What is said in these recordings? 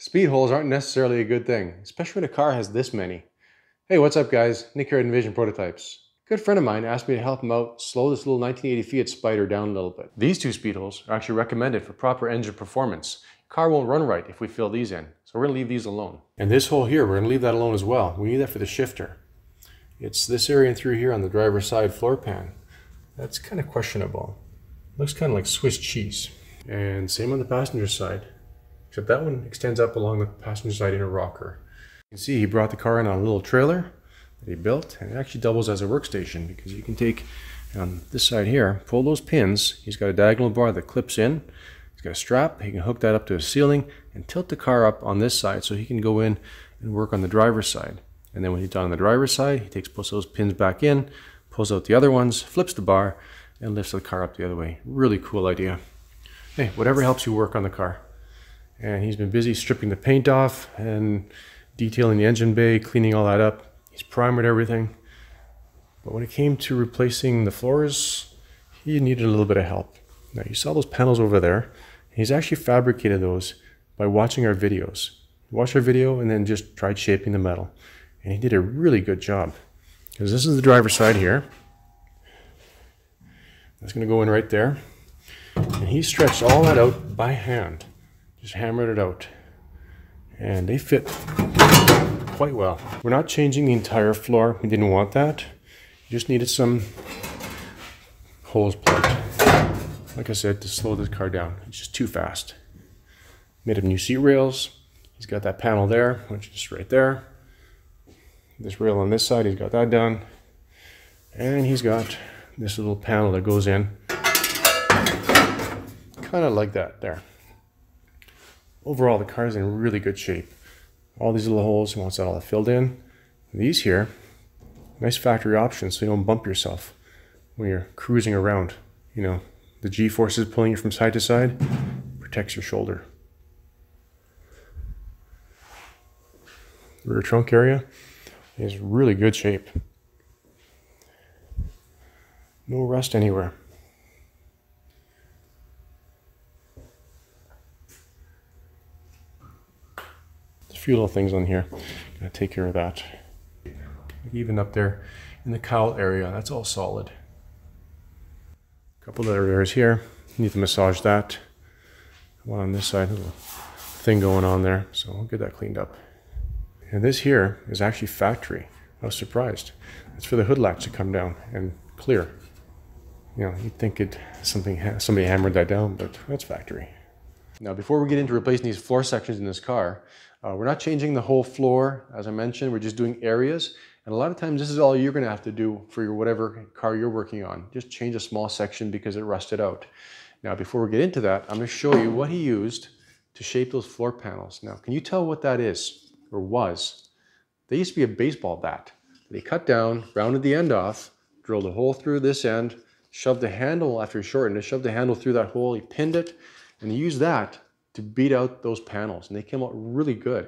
Speed holes aren't necessarily a good thing, especially when a car has this many. Hey, what's up guys? Nick here at iNVisionPrototypes. A good friend of mine asked me to help him out slow this little 1980 Fiat Spider down a little bit. These two speed holes are actually recommended for proper engine performance. Your car won't run right if we fill these in, so we're going to leave these alone. And this hole here, we're going to leave that alone as well. We need that for the shifter. It's this area and through here on the driver's side floor pan. That's kind of questionable. Looks kind of like Swiss cheese. And same on the passenger side. Except that one extends up along the passenger side inner rocker. You can see he brought the car in on a little trailer that he built, and it actually doubles as a workstation because you can take on this side here, pull those pins. He's got a diagonal bar that clips in. He's got a strap. He can hook that up to a ceiling and tilt the car up on this side so he can go in and work on the driver's side. And then when he's done on the driver's side, he takes both those pins back in, pulls out the other ones, flips the bar, and lifts the car up the other way. Really cool idea. Hey, whatever helps you work on the car. And he's been busy stripping the paint off and detailing the engine bay, cleaning all that up. He's primered everything. But when it came to replacing the floors, he needed a little bit of help. Now you saw those panels over there. He's actually fabricated those by watching our videos. He watched our video and then just tried shaping the metal. And he did a really good job. Because this is the driver's side here. That's going to go in right there. And he stretched all that out by hand. Just hammered it out. And they fit quite well. We're not changing the entire floor. We didn't want that. We just needed some holes plugged. Like I said, to slow this car down. It's just too fast. Made him new seat rails. He's got that panel there, which is right there. This rail on this side, he's got that done. And he's got this little panel that goes in. Kind of like that there. Overall, the car is in really good shape. All these little holes, he wants that all filled in. These here, nice factory options so you don't bump yourself when you're cruising around. You know, the G-forces pulling you from side to side protects your shoulder. The rear trunk area is really good shape. No rust anywhere. A few little things on here. Gonna take care of that. Even up there in the cowl area, that's all solid. A couple other areas here. Need to massage that. One on this side, a little thing going on there, so I'll get that cleaned up. And this here is actually factory. I was surprised. It's for the hood latch to come down and clear. You know, you'd think somebody hammered that down, but that's factory. Now, before we get into replacing these floor sections in this car, we're not changing the whole floor. As I mentioned, we're just doing areas. And a lot of times this is all you're going to have to do for your whatever car you're working on. Just change a small section because it rusted out. Now, before we get into that, I'm going to show you what he used to shape those floor panels. Now, can you tell what that is or was? They used to be a baseball bat that he cut down, rounded the end off, drilled a hole through this end, shoved the handle after he shortened it, shoved the handle through that hole, he pinned it, and he used that to beat out those panels, and they came out really good.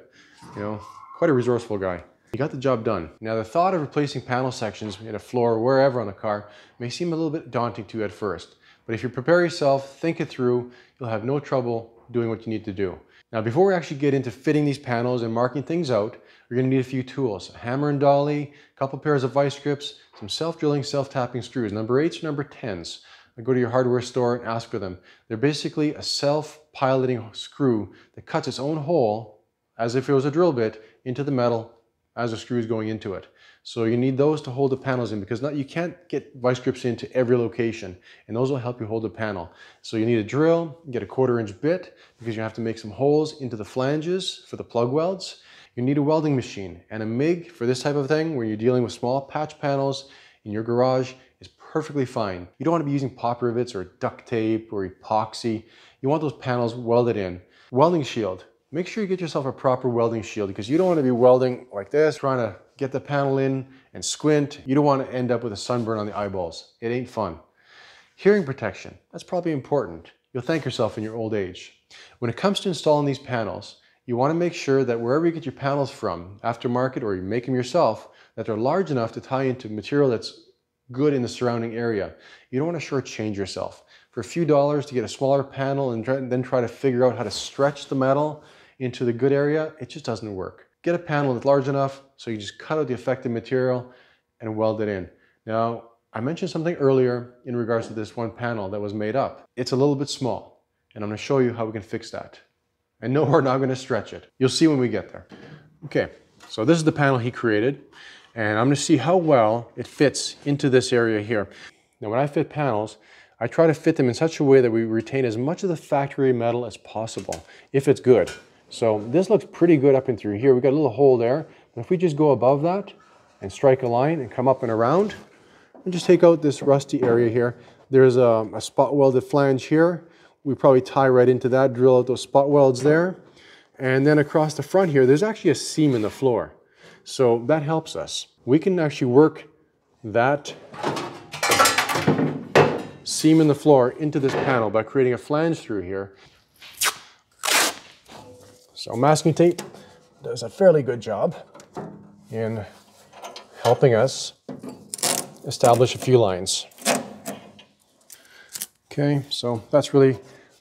You know, quite a resourceful guy. He got the job done. Now, the thought of replacing panel sections in a floor or wherever on a car may seem a little bit daunting to you at first, but if you prepare yourself, think it through, you'll have no trouble doing what you need to do. Now, before we actually get into fitting these panels and marking things out, we're going to need a few tools: a hammer and dolly, a couple pairs of vice grips, some self-drilling, self-tapping screws, number 8s or number 10s. Go to your hardware store and ask for them. They're basically a self-piloting screw that cuts its own hole, as if it was a drill bit, into the metal as the screw is going into it. So you need those to hold the panels in, because you can't get vice grips into every location, and those will help you hold the panel. So you need a drill, get a 1/4-inch bit, because you have to make some holes into the flanges for the plug welds. You need a welding machine, and a MIG for this type of thing, where you're dealing with small patch panels in your garage, is perfectly fine. You don't want to be using pop rivets or duct tape or epoxy. You want those panels welded in. Welding shield. Make sure you get yourself a proper welding shield, because you don't want to be welding like this, trying to get the panel in and squint. You don't want to end up with a sunburn on the eyeballs. It ain't fun. Hearing protection. That's probably important. You'll thank yourself in your old age. When it comes to installing these panels, you want to make sure that wherever you get your panels from, aftermarket or you make them yourself, that they're large enough to tie into material that's good in the surrounding area. You don't want to shortchange yourself. For a few dollars to get a smaller panel and then try to figure out how to stretch the metal into the good area, it just doesn't work. Get a panel that's large enough so you just cut out the affected material and weld it in. Now, I mentioned something earlier in regards to this one panel that was made up. It's a little bit small, and I'm going to show you how we can fix that. And no, we're not going to stretch it. You'll see when we get there. Okay, so this is the panel he created, and I'm going to see how well it fits into this area here. Now, when I fit panels, I try to fit them in such a way that we retain as much of the factory metal as possible, if it's good. So this looks pretty good up and through here. We've got a little hole there, but if we just go above that and strike a line and come up and around, and just take out this rusty area here. There's a spot welded flange here. We probably tie right into that, drill out those spot welds there. And then across the front here, there's actually a seam in the floor. So that helps us. We can actually work that seam in the floor into this panel by creating a flange through here. So masking tape does a fairly good job in helping us establish a few lines. Okay, so that's really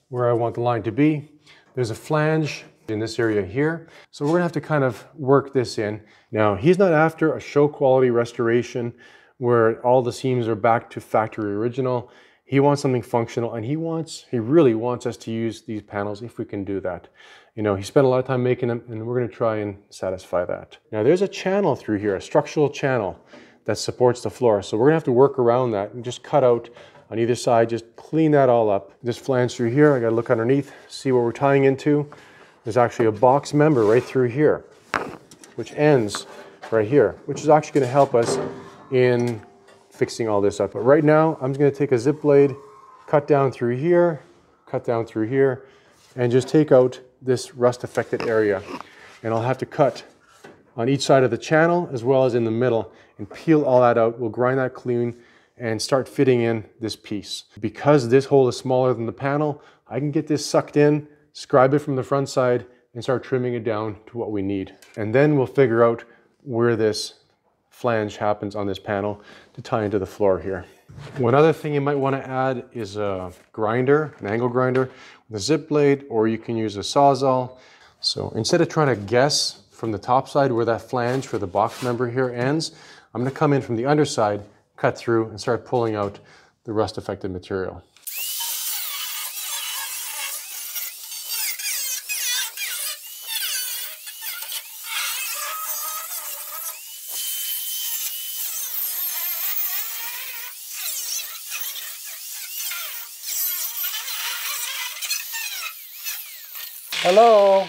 where I want the line to be. There's a flange in this area here. So we're gonna have to kind of work this in. Now, he's not after a show quality restoration where all the seams are back to factory original. He wants something functional, and he really wants us to use these panels if we can do that. You know, he spent a lot of time making them, and we're gonna try and satisfy that. Now, there's a channel through here, a structural channel that supports the floor. So we're gonna have to work around that and just cut out on either side, just clean that all up. This flange through here, I gotta look underneath, see what we're tying into. There's actually a box member right through here, which ends right here, which is actually gonna help us in fixing all this up. But right now, I'm just gonna take a zip blade, cut down through here, and just take out this rust affected area. And I'll have to cut on each side of the channel as well as in the middle and peel all that out. We'll grind that clean and start fitting in this piece. Because this hole is smaller than the panel, I can get this sucked in, scribe it from the front side, and start trimming it down to what we need. And then we'll figure out where this flange happens on this panel to tie into the floor here. One other thing you might want to add is a grinder, an angle grinder with a zip blade, or you can use a Sawzall. So instead of trying to guess from the top side where that flange for the box member here ends, I'm going to come in from the underside, cut through, and start pulling out the rust affected material. Hello.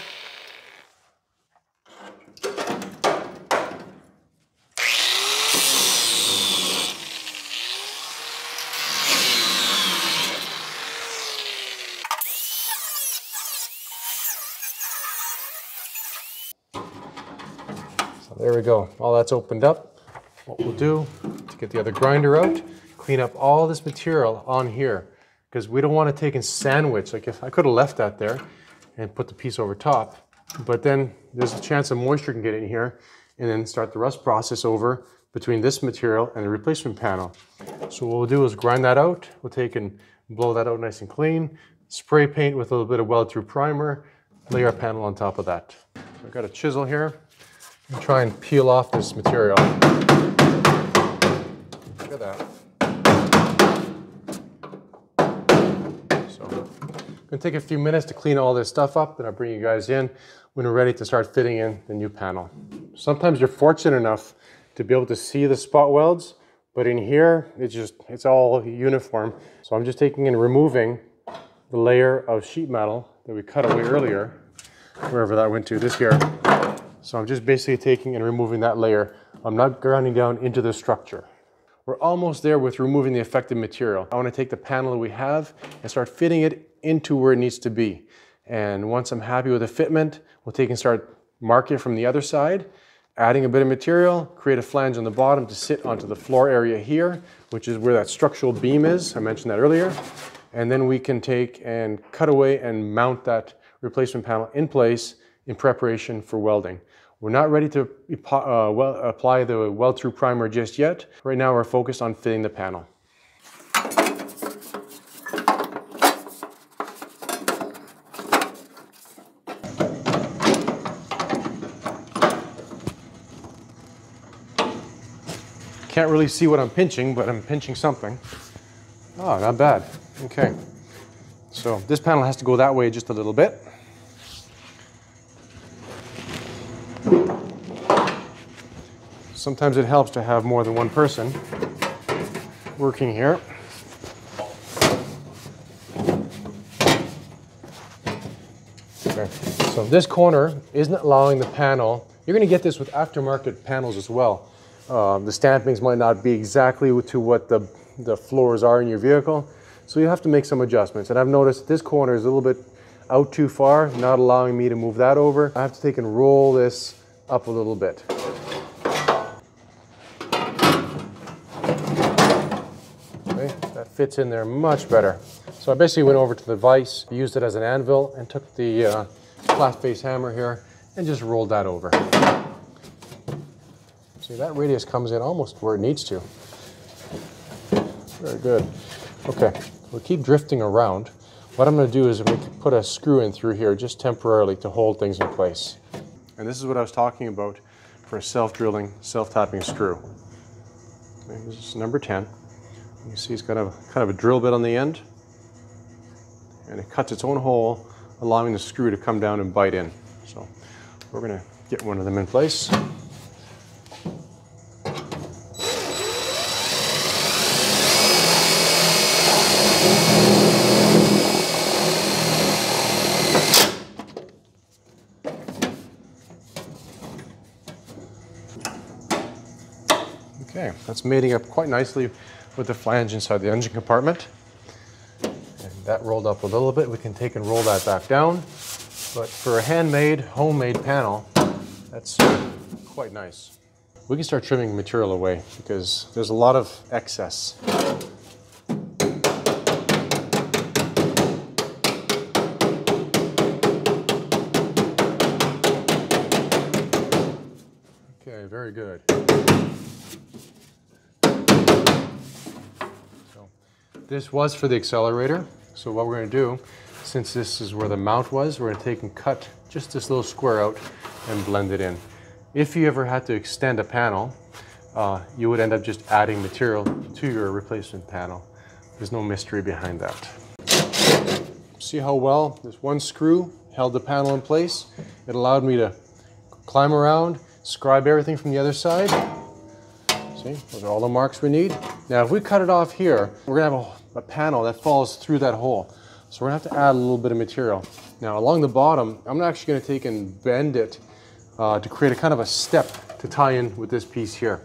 So there we go. All that's opened up. What we'll do to get the other grinder out, clean up all this material on here, because we don't want to take and sandwich. Like, if I could have left that there and put the piece over top, but then there's a chance of moisture can get in here and then start the rust process over between this material and the replacement panel. So what we'll do is grind that out. We'll take and blow that out nice and clean, spray paint with a little bit of weld-through primer, lay our panel on top of that. So I've got a chisel here and try and peel off this material. Look at that. It's going to take a few minutes to clean all this stuff up, then I'll bring you guys in when we're ready to start fitting in the new panel. Sometimes you're fortunate enough to be able to see the spot welds, but in here, it's all uniform. So I'm just taking and removing the layer of sheet metal that we cut away earlier, wherever that went to, this here. So I'm just basically taking and removing that layer. I'm not grinding down into the structure. We're almost there with removing the affected material. I want to take the panel that we have and start fitting it into where it needs to be. And once I'm happy with the fitment, we'll take and start mark it from the other side, adding a bit of material, create a flange on the bottom to sit onto the floor area here, which is where that structural beam is. I mentioned that earlier. And then we can take and cut away and mount that replacement panel in place in preparation for welding. We're not ready to apply the weld-through primer just yet. Right now we're focused on fitting the panel. Can't really see what I'm pinching, but I'm pinching something. Oh, not bad. Okay. So this panel has to go that way just a little bit. Sometimes it helps to have more than one person working here. Okay. So this corner isn't allowing the panel. You're going to get this with aftermarket panels as well. The stampings might not be exactly to what the floors are in your vehicle, so you have to make some adjustments. And I've noticed this corner is a little bit out too far, not allowing me to move that over. I have to take and roll this up a little bit. Okay, that fits in there much better. So I basically went over to the vise, used it as an anvil, and took the flat face hammer here and just rolled that over. See, that radius comes in almost where it needs to. Very good. Okay, we'll keep drifting around. What I'm going to do is I'm going to put a screw in through here just temporarily to hold things in place. And this is what I was talking about for a self-drilling, self-tapping screw. Okay, this is number 10. You see it's got kind of a drill bit on the end, and it cuts its own hole, allowing the screw to come down and bite in. So we're going to get one of them in place. Okay, that's mating up quite nicely with the flange inside the engine compartment. And that rolled up a little bit. We can take and roll that back down. But for a handmade, homemade panel, that's quite nice. We can start trimming material away because there's a lot of excess. Okay, very good. This was for the accelerator, so what we're going to do, since this is where the mount was, we're going to take and cut just this little square out and blend it in. If you ever had to extend a panel, you would end up just adding material to your replacement panel. There's no mystery behind that. See how well this one screw held the panel in place? It allowed me to climb around, scribe everything from the other side. See, those are all the marks we need. Now if we cut it off here, we're going to have a panel that falls through that hole. So we're going to have to add a little bit of material. Now along the bottom, I'm actually going to take and bend it to create a kind of a step to tie in with this piece here.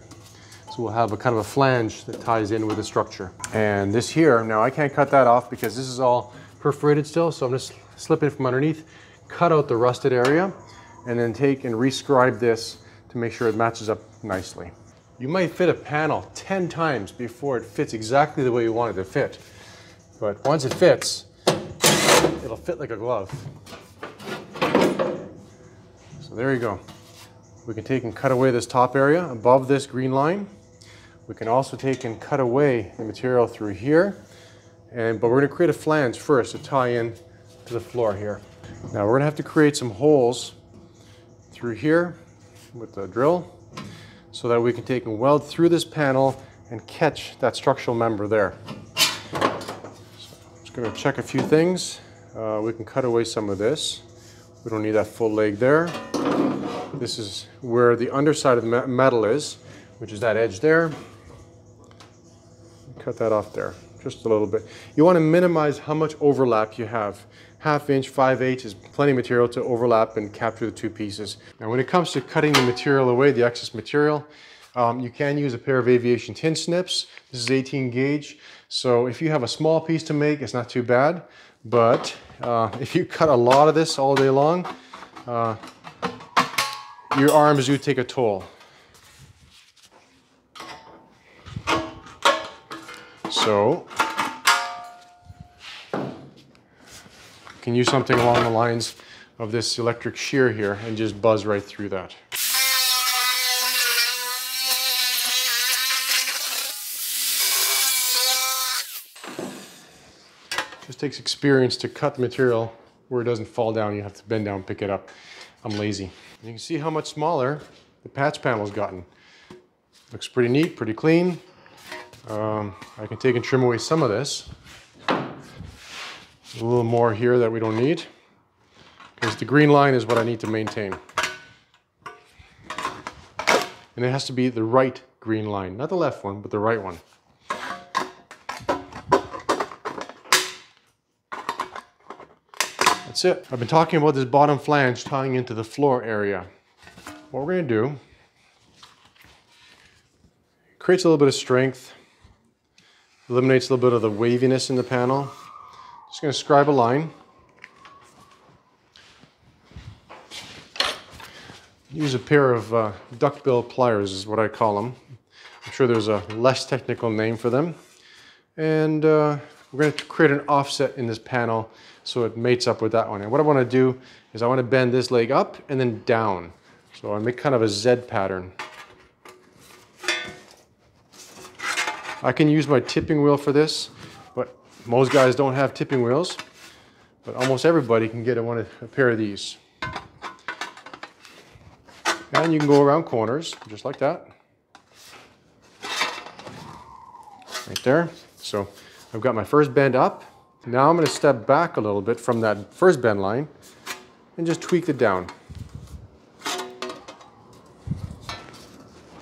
So we'll have a kind of a flange that ties in with the structure. And this here, now I can't cut that off because this is all perforated still, so I'm just slipping from underneath, cut out the rusted area, and then take and rescribe this to make sure it matches up nicely. You might fit a panel 10 times before it fits exactly the way you want it to fit. But once it fits, it'll fit like a glove. So there you go. We can take and cut away this top area above this green line. We can also take and cut away the material through here. But we're going to create a flange first to tie in to the floor here. Now we're going to have to create some holes through here with the drill, so that we can take and weld through this panel and catch that structural member there. So I'm just going to check a few things. We can cut away some of this. We don't need that full leg there. This is where the underside of the metal is, which is that edge there. Cut that off there, just a little bit. You want to minimize how much overlap you have. 1/2 inch, 5/8 is plenty of material to overlap and capture the two pieces. Now when it comes to cutting the material away, the excess material, you can use a pair of aviation tin snips. This is 18 gauge, so if you have a small piece to make, it's not too bad. But if you cut a lot of this all day long, your arms do take a toll. So you can use something along the lines of this electric shear here and just buzz right through that. Just takes experience to cut the material where it doesn't fall down. You have to bend down and pick it up. I'm lazy. You can see how much smaller the patch panel's gotten. Looks pretty neat, pretty clean. I can take and trim away some of this. A little more here that we don't need, because the green line is what I need to maintain. And it has to be the right green line, not the left one, but the right one. That's it. I've been talking about this bottom flange tying into the floor area. What we're going to do, creates a little bit of strength, eliminates a little bit of the waviness in the panel. Just going to scribe a line. Use a pair of duckbill pliers is what I call them. I'm sure there's a less technical name for them. And we're going to create an offset in this panel so it mates up with that one. And what I want to do is I want to bend this leg up and then down. So I make kind of a Z pattern. I can use my tipping wheel for this, but most guys don't have tipping wheels. But almost everybody can get a pair of these. And you can go around corners, just like that. Right there. So I've got my first bend up. Now I'm going to step back a little bit from that first bend line and just tweak it down.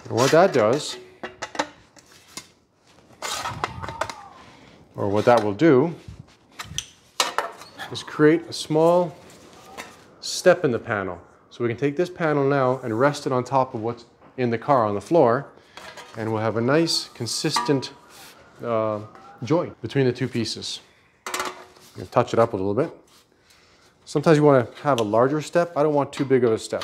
And what that does, or what that will do, is create a small step in the panel. So we can take this panel now and rest it on top of what's in the car on the floor, and we'll have a nice, consistent joint between the two pieces. You can touch it up a little bit. Sometimes you want to have a larger step. I don't want too big of a step.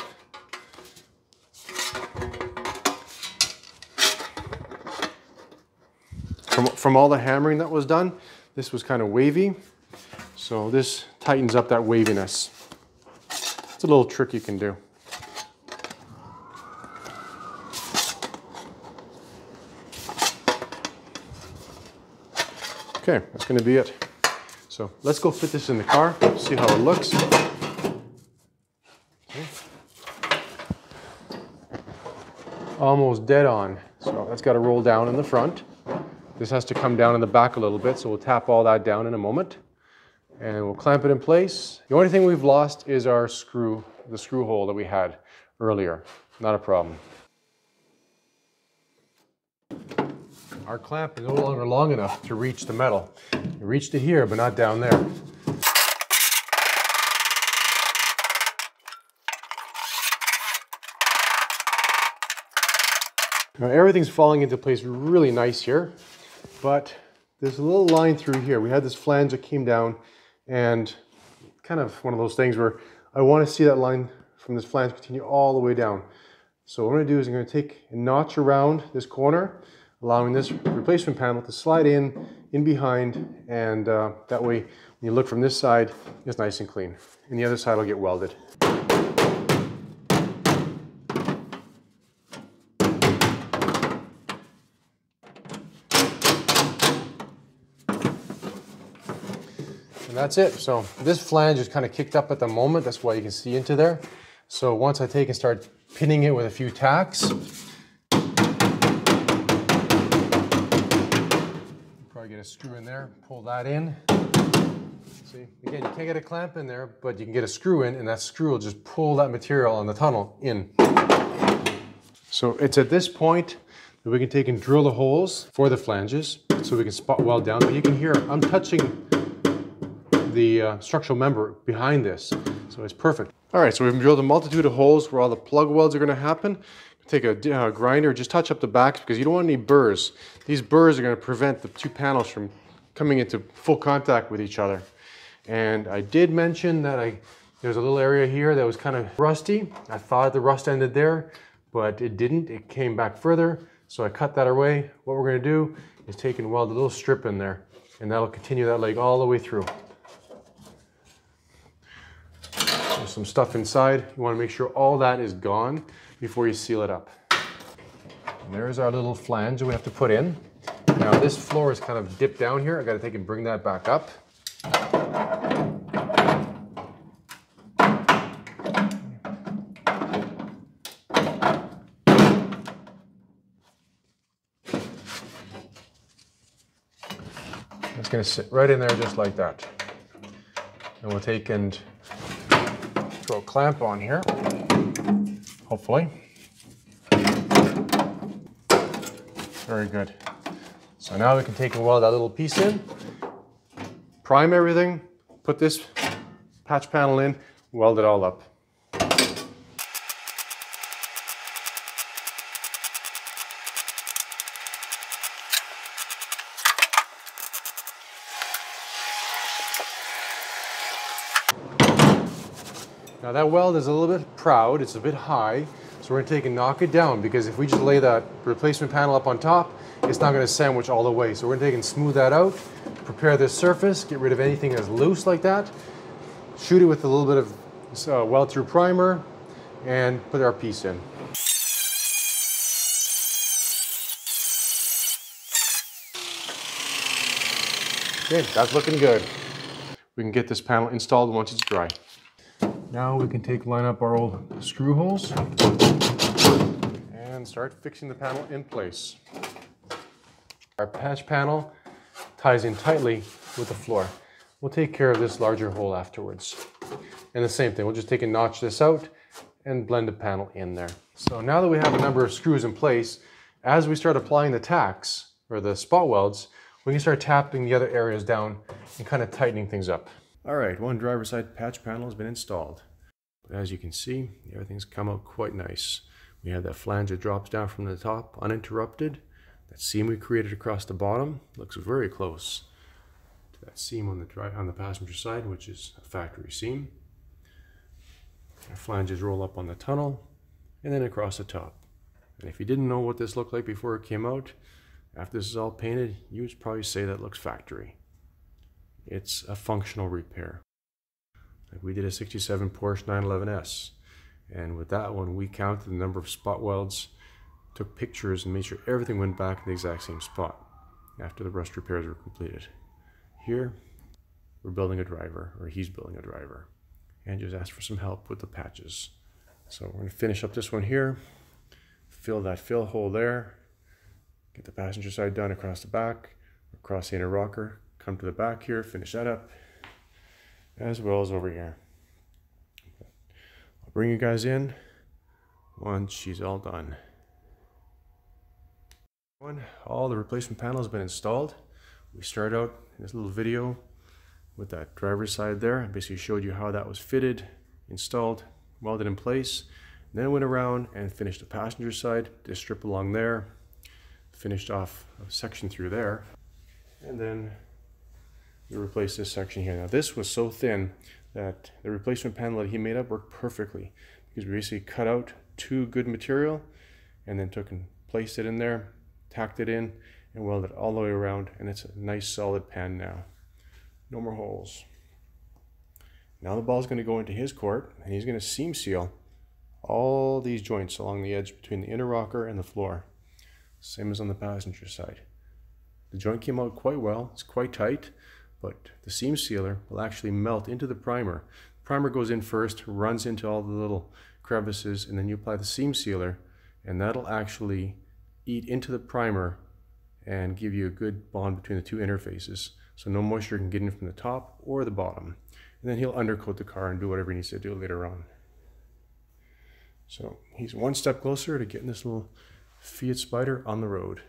From all the hammering that was done, this was kind of wavy. So this tightens up that waviness. It's a little trick you can do. Okay, that's going to be it. So let's go fit this in the car, see how it looks. Okay. Almost dead on. So that's got to roll down in the front. This has to come down in the back a little bit, so we'll tap all that down in a moment. And we'll clamp it in place. The only thing we've lost is our screw, the screw hole that we had earlier. Not a problem. Our clamp is no longer long enough to reach the metal. It reached to here, but not down there. Now everything's falling into place really nice here, but there's a little line through here. We had this flange that came down, and kind of one of those things where I want to see that line from this flange continue all the way down. So what I'm going to do is I'm going to take a notch around this corner, allowing this replacement panel to slide in behind, and that way when you look from this side, it's nice and clean. And the other side will get welded. And that's it. So this flange is kind of kicked up at the moment. That's why you can see into there. So once I take and start pinning it with a few tacks, probably get a screw in there, pull that in. See, again, you can't get a clamp in there, but you can get a screw in, and that screw will just pull that material on the tunnel in. So it's at this point that we can take and drill the holes for the flanges so we can spot weld down. But you can hear I'm touching the structural member behind this, so it's perfect. All right, so we've drilled a multitude of holes where all the plug welds are going to happen. Take a grinder, just touch up the backs because you don't want any burrs. These burrs are going to prevent the two panels from coming into full contact with each other. And I did mention that there's a little area here that was kind of rusty. I thought the rust ended there, but it didn't. It came back further, so I cut that away. What we're going to do is take and weld a little strip in there, and that'll continue that leg all the way through. There's some stuff inside. You want to make sure all that is gone before you seal it up. And there's our little flange that we have to put in. Now this floor is kind of dipped down here. I got to take and bring that back up. going to sit right in there just like that. And we'll take and throw a clamp on here, hopefully. Very good. So now we can take and weld that little piece in, prime everything, put this patch panel in, weld it all up. Now that weld is a little bit proud, it's a bit high, so we're going to take and knock it down, because if we just lay that replacement panel up on top, it's not going to sandwich all the way. So we're going to take and smooth that out, prepare this surface, get rid of anything that's loose like that, shoot it with a little bit of weld through primer, and put our piece in. Okay, that's looking good. We can get this panel installed once it's dry. Now we can line up our old screw holes and start fixing the panel in place. Our patch panel ties in tightly with the floor. We'll take care of this larger hole afterwards. And the same thing, we'll just take and notch this out and blend the panel in there. So now that we have a number of screws in place, as we start applying the tacks or the spot welds, we can start tapping the other areas down and kind of tightening things up. All right, one driver's side patch panel has been installed. But as you can see, everything's come out quite nice. We have that flange that drops down from the top uninterrupted. That seam we created across the bottom looks very close to that seam on the passenger side, which is a factory seam. Our flanges roll up on the tunnel and then across the top. And if you didn't know what this looked like before it came out, after this is all painted, you would probably say that looks factory. It's a functional repair. Like we did a 67 Porsche 911S, and with that one we counted the number of spot welds, took pictures, and made sure everything went back to the exact same spot after the rust repairs were completed. Here we're building a driver, or he's building a driver, and just asked for some help with the patches. So we're going to finish up this one here, fill that fill hole there, get the passenger side done across the back, across the inner rocker, come to the back here, finish that up, as well as over here. I'll bring you guys in once she's all done. All the replacement panel has been installed. We started out in this little video with that driver's side there. I basically showed you how that was fitted, installed, welded in place. And then I went around and finished the passenger side, this strip along there, finished off a section through there, and then we replaced this section here. Now this was so thin that the replacement panel that he made up worked perfectly, because we basically cut out two good material and then took and placed it in there, tacked it in, and welded it all the way around, and it's a nice solid pan now. No more holes. Now the ball's going to go into his court, and he's going to seam seal all these joints along the edge between the inner rocker and the floor. Same as on the passenger side. The joint came out quite well, it's quite tight, but the seam sealer will actually melt into the primer. The primer goes in first, runs into all the little crevices, and then you apply the seam sealer, and that'll actually eat into the primer and give you a good bond between the two interfaces, so no moisture can get in from the top or the bottom. And then he'll undercoat the car and do whatever he needs to do later on. So he's one step closer to getting this little Fiat Spider on the road.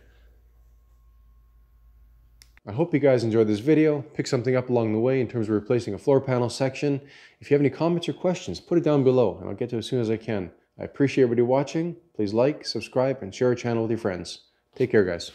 I hope you guys enjoyed this video, pick something up along the way in terms of replacing a floor panel section. If you have any comments or questions, put it down below and I'll get to it as soon as I can. I appreciate everybody watching. Please like, subscribe, and share our channel with your friends. Take care, guys.